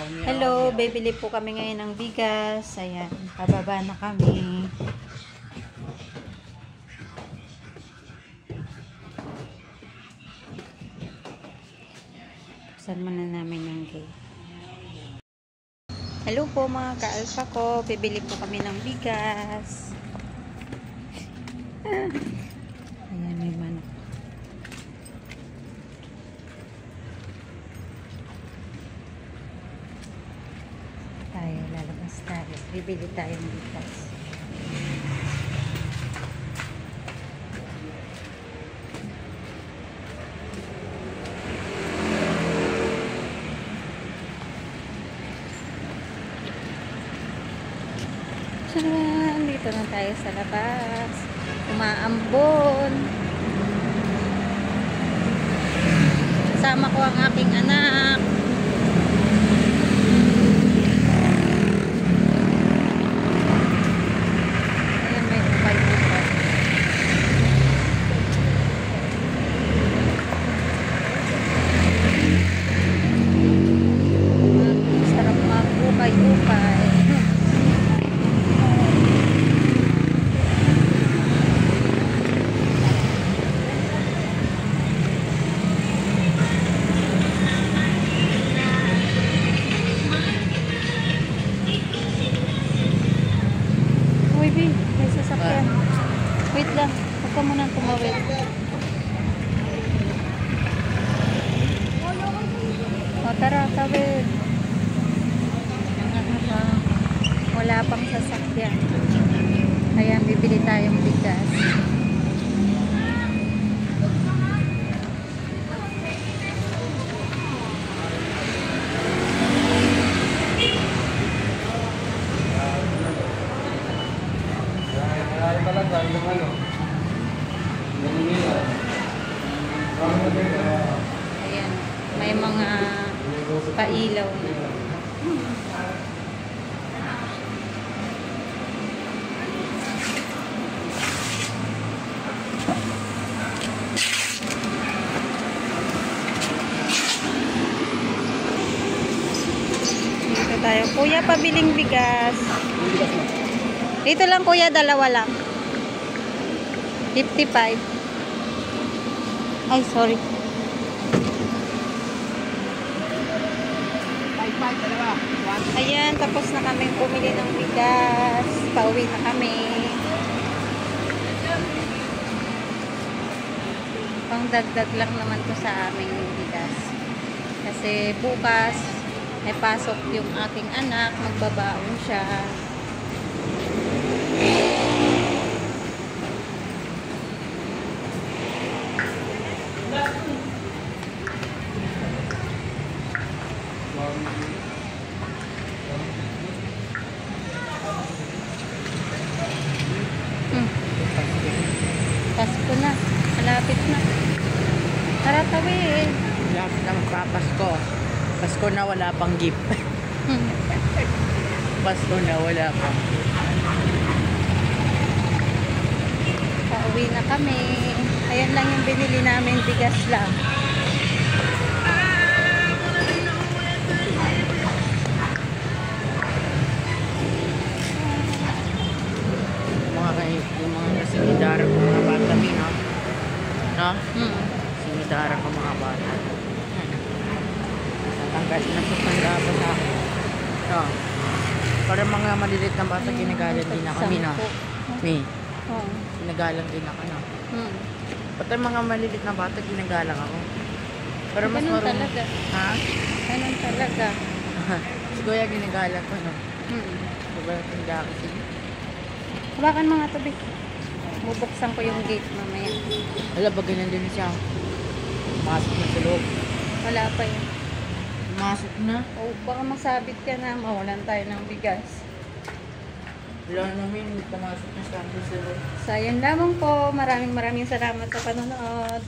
Hello, bibili po kami ngayon ng bigas. Ayan, pababa na kami. Buksan muna namin yung gate. Hello po mga ka-alpha ko. Bibili po kami ng bigas. Ayan, may manok. Lalabas tayo. Bibili tayong bigas. Tcharan! Dito na tayo sa labas. Umaambon. Kasama ko ang aking anak. May sasakyan. Wait lang. Huwag ka munang tumawid. O tara, tawid. Wala pang sasakyan. Ayan, bibili tayong bigas. Ayan, may mga pailaw na. Dito tayo. Kuya, pabiling bigas. Dito lang kuya, dalawa lang. 55. Ay, sorry. 55, dalawa. Ayan, tapos na kami bumili ng bigas. Pauwi na kami. Pangdagdag lang naman to sa aming bigas. Kasi bukas may pasok yung aking anak. Magbabaon siya. Pasko na. Malapit na. Tara, tawid. Malapit na magpapasko. Pasko na wala pang gift. Pasko na wala pang. Pauwi na kami. Ayan lang yung binili namin. Bigas lang. Yung mga sinidara ko mga bata no? No? Sinidara ko mga bata. Natanggal na sa tangga pa sa akin. No? Para mga malilit na bata ginagalan din na kami no? Me? Ginagalan din ako no? Pati mga malilit na bata ginagalang ako. Para mas ganun marunong. talaga. Ha? Ganun talaga. Si Kuya ginagalang ko no? Diba tinda ako siya? Hawakan mga tabi. Bubuksan ko yung gate mamaya. Wala ba ganyan din siya? Masok na sa loob. Wala pa yun. Masok na? O, baka masabit ka na. Mawalan tayo ng bigas. Wala namin, pumasok na sa loob. So, ayun lamang po. Maraming salamat sa panonood.